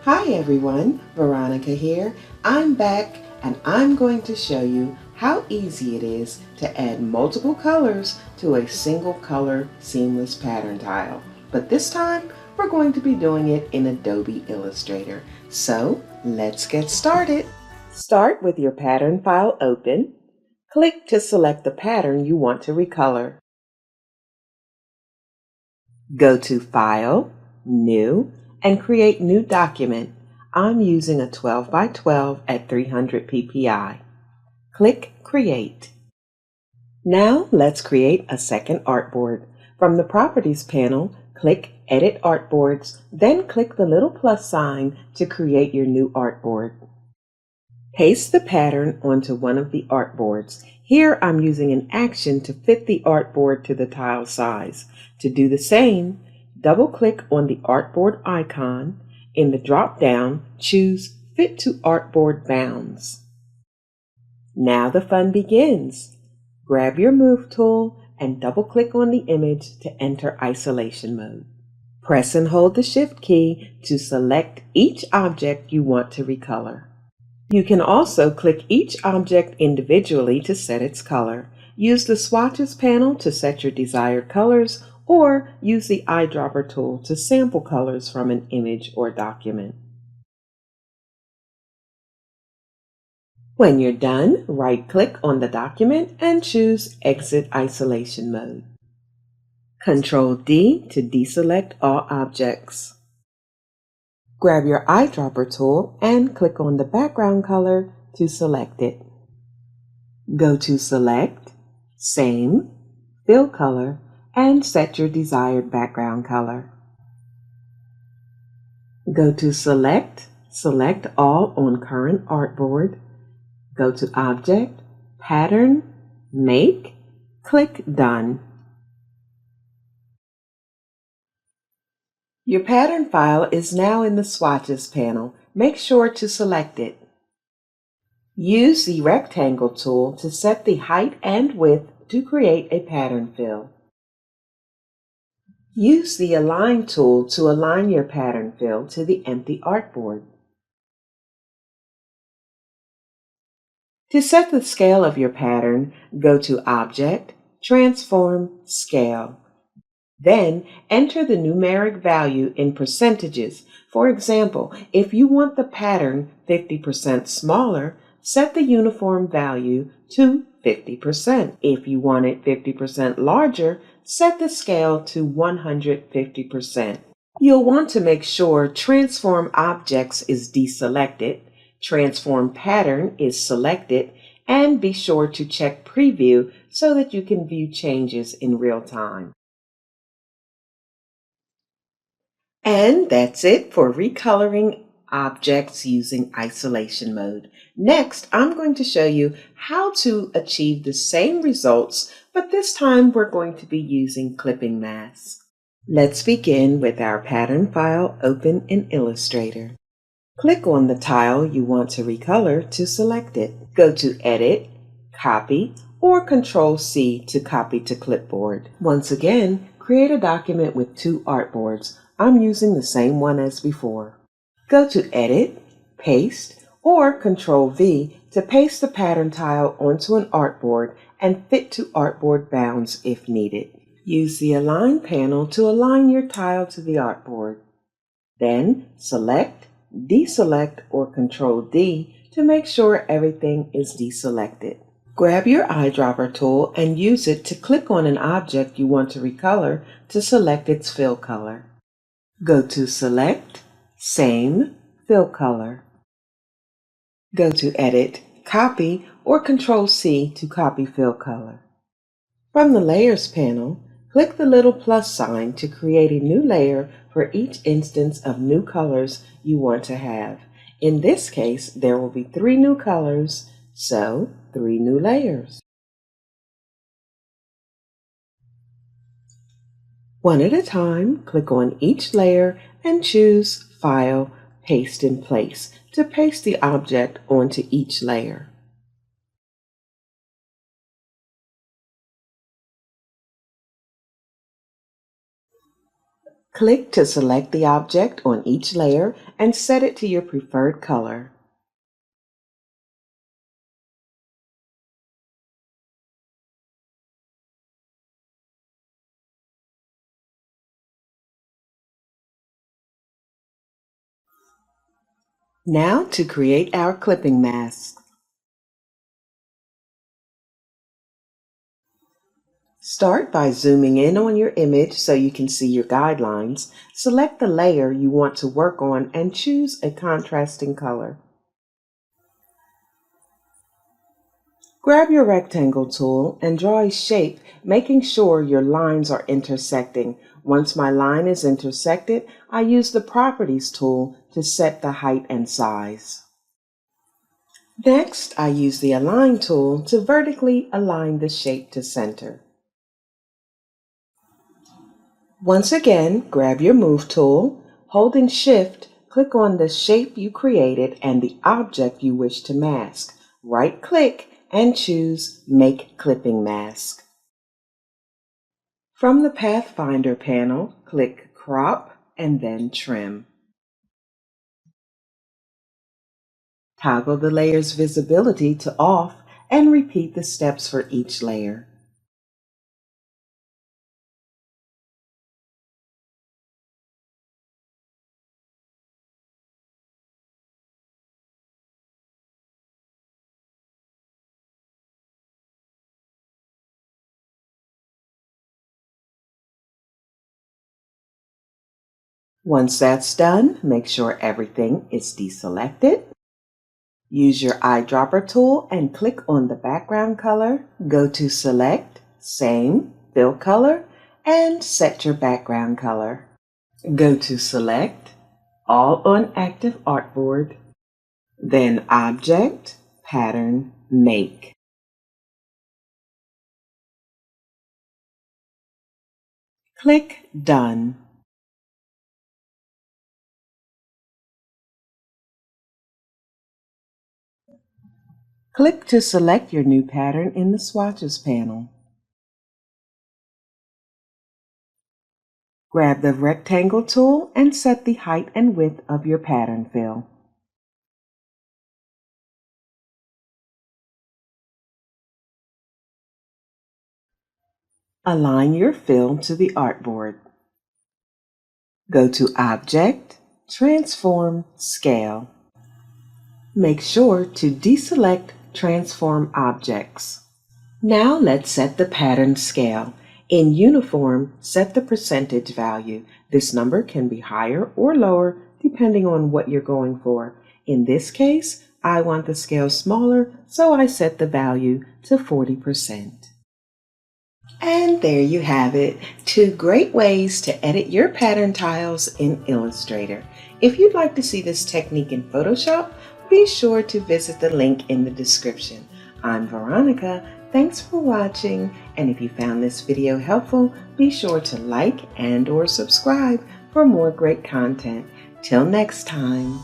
Hi everyone, Veronica here. I'm back and I'm going to show you how easy it is to add multiple colors to a single color seamless pattern tile. But this time we're going to be doing it in Adobe Illustrator. So let's get started. Start with your pattern file open. Click to select the pattern you want to recolor. Go to File, New, and create New Document. I'm using a 12 by 12 at 300 ppi. Click Create. Now let's create a second artboard. From the Properties panel, click Edit Artboards, then click the little plus sign to create your new artboard. Paste the pattern onto one of the artboards. Here I'm using an action to fit the artboard to the tile size. To do the same, double-click on the artboard icon. In the drop-down, choose Fit to Artboard Bounds. Now the fun begins. Grab your Move tool and double-click on the image to enter isolation mode. Press and hold the Shift key to select each object you want to recolor. You can also click each object individually to set its color. Use the Swatches panel to set your desired colors, or use the eyedropper tool to sample colors from an image or document. When you're done, right-click on the document and choose Exit Isolation Mode. Ctrl-D to deselect all objects. Grab your eyedropper tool and click on the background color to select it. Go to Select, Same, Fill Color, and set your desired background color. Go to Select All on Current Artboard. Go to Object, Pattern, Make, click Done. Your pattern file is now in the Swatches panel. Make sure to select it. Use the Rectangle tool to set the height and width to create a pattern fill. Use the Align tool to align your pattern fill to the empty artboard. To set the scale of your pattern, go to Object, Transform, Scale. Then enter the numeric value in percentages. For example, if you want the pattern 50% smaller, set the uniform value to 50%. If you want it 50% larger, set the scale to 150%. You'll want to make sure Transform Objects is deselected, Transform Pattern is selected, and be sure to check Preview so that you can view changes in real time. And that's it for recoloring objects using isolation mode. Next, I'm going to show you how to achieve the same results, but this time we're going to be using clipping masks. Let's begin with our pattern file open in Illustrator. Click on the tile you want to recolor to select it. Go to Edit, Copy, or Ctrl-C to copy to clipboard. Once again, create a document with two artboards. I'm using the same one as before. Go to Edit, Paste, or Ctrl-V to paste the pattern tile onto an artboard and fit to artboard bounds if needed. Use the Align panel to align your tile to the artboard. Then select, deselect, or Ctrl-D to make sure everything is deselected. Grab your eyedropper tool and use it to click on an object you want to recolor to select its fill color. Go to Select, Same, Fill Color. Go to Edit, Copy, or Ctrl-C to copy fill color. From the Layers panel, click the little plus sign to create a new layer for each instance of new colors you want to have. In this case, there will be 3 new colors, so 3 new layers. One at a time, click on each layer and choose File, Paste in Place to paste the object onto each layer. Click to select the object on each layer and set it to your preferred color. Now to create our clipping mask. Start by zooming in on your image so you can see your guidelines. Select the layer you want to work on and choose a contrasting color. Grab your rectangle tool and draw a shape, making sure your lines are intersecting. Once my line is intersected, I use the Properties tool to set the height and size. Next, I use the Align tool to vertically align the shape to center. Once again, grab your Move tool. Holding Shift, click on the shape you created and the object you wish to mask. Right-click and choose Make Clipping Mask. From the Pathfinder panel, click Crop and then Trim. Toggle the layer's visibility to off and repeat the steps for each layer. Once that's done, make sure everything is deselected. Use your eyedropper tool and click on the background color. Go to Select, Same, Fill Color, and set your background color. Go to Select, All on Active Artboard, then Object, Pattern, Make. Click Done. Click to select your new pattern in the Swatches panel. Grab the Rectangle tool and set the height and width of your pattern fill. Align your fill to the artboard. Go to Object, Transform, Scale. Make sure to deselect Transform Objects. Now let's set the pattern scale. In Uniform, set the percentage value. This number can be higher or lower depending on what you're going for. In this case, I want the scale smaller, so I set the value to 40%. And there you have it, 2 great ways to edit your pattern tiles in Illustrator. If you'd like to see this technique in Photoshop, be sure to visit the link in the description. I'm Veronica. Thanks for watching, and if you found this video helpful, be sure to like and/or subscribe for more great content. Till next time.